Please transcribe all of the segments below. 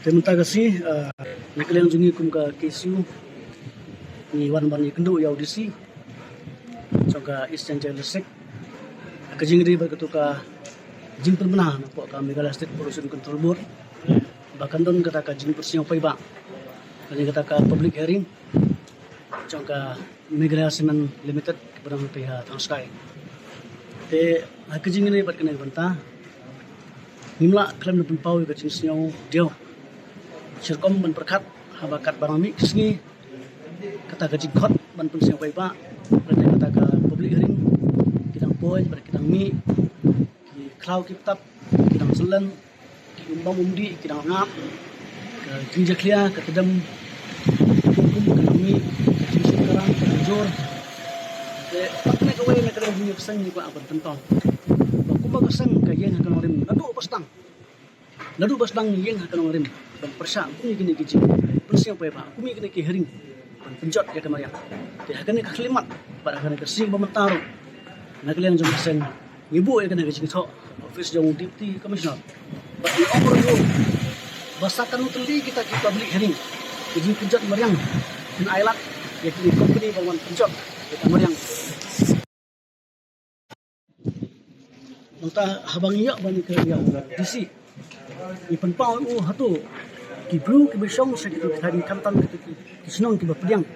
Terima kasih nakaliang jungi kum ka KSU ni wan ban ikendu ya audisi soga Eastern Lesek kajing ri berketuka jing permenah nampak ka Meghalaya State Pollution Control Board bahkan don kata ka jing persiang pai ba kajing kata ka public hearing soga Meghalaya Cement Limited kepada pihak Transkai te kajing ni berkenai banta nimla klaim na pau ka jing siau dio Sirkom ban perkat habakat barami kisngi kata gaji khot ban pensiang pai pa kata ka public hearing kidang poi bar kidang mi ki klau kitab kidang selan ki umbang umdi kidang ngap ke jinja klia ke kedam hukum kidang mi ke jinja karang ke jor de patne ka way na kadang bunyi pesang ni ko aban tentong ba kuma kasang ka yen hakan rim nadu pasdang yen hakan rim ban persa kumi kini kiji persiang pai ba kumi kini ki hering ban penjot ya kemaria te hakan ka khlimat bar hakan ka sing bamentaru nakalian jong sen ibu ya kana kiji tho office jong deputy commissioner ba over yo basakan utli kita ki public hearing kiji penjot mariang in ailat ya kini company ban penjot ya kemariang Nota habang iya ban ke ya disi ipan pau hatu Kibru kibisong sa gitu tadi kantan gitu kisinong kibapdiang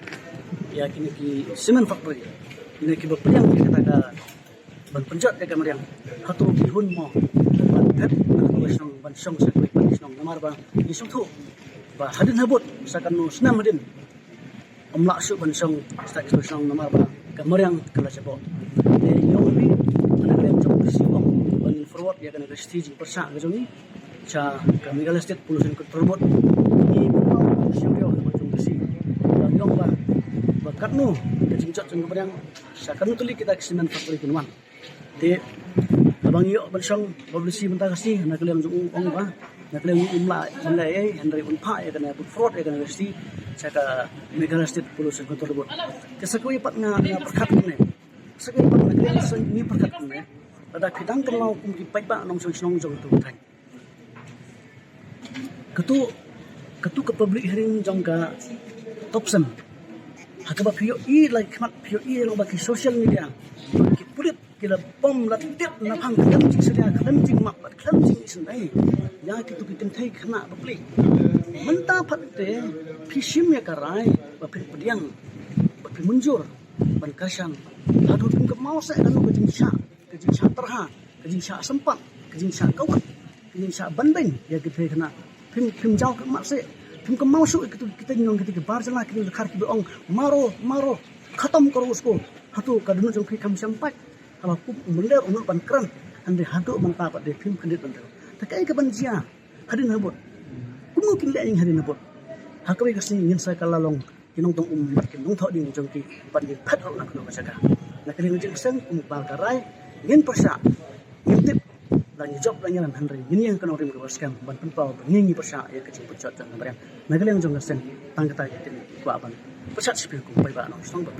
ya kini ki cement factory ini kibapdiang kita ada ban penjat ya kamariang hatu kihun mo ban pet kibisong ban song sa kibisong namar ba isong thu ba hadin habot sa kanu senam hadin omla su ban song sa kibisong namar ba kamariang kala sabo yung bi mana kalian jom siwang ban forward ya kana stage persa gajoni cha Meghalaya State Pollution Control Board ni siyo macam besi yang ba bakat nu kejinjat jeng kepadang sakan tuli kita kesinan factory kunwan te abang yo bersang publisi mentah kasih nak kalian jung ong ba nak kalian umla mulai Henry unpa ya kana put fraud ya kana besi saka Meghalaya State Pollution Control Board kesakui pat na perkat ne sakui pat nak kalian ni perkat ne ada kidang kalau kum ki pai ba nong song jong tu thai ketu ke public hearing jangka topsen hakaba POE like kemat POE yang bagi social media bagi pulit kila bom la tip na phang kan jing sedia kan jing mak kan jing isnai ya kitu kitin thai khana public menta phatte phishim ya karai ba phir pediang ba phir munjur ban kasang adu tum ke mau sa kan ke jing sha terha ke jing sha sempat ke jing sha kawat ke jing sha banding ya kitu khana phim jauh ke mak se phim ke mau su kita nyong kita bar jala kita khar ki ong maro khatam karo usko hatu kadun jong khi kam sampai kalau ku mender umur ban kran ande hadu manta pa de phim khandit ban takai ke ban jia hadin habot mungkin le ing hadin habot hakwe kasni ngin sa kalalong kinong tong kin nong tho ding jong ki pan di phat ro nak no masaka nakali jeng sang bal karai ngin persa ngintip dan job lanyaran Henry ini yang kena orang berwaskan ban penpau ngingi persa ya kecil pecot dan barang nagal yang jong sen tang kata kitin ku aban pesat sipil ku pai ba no song ba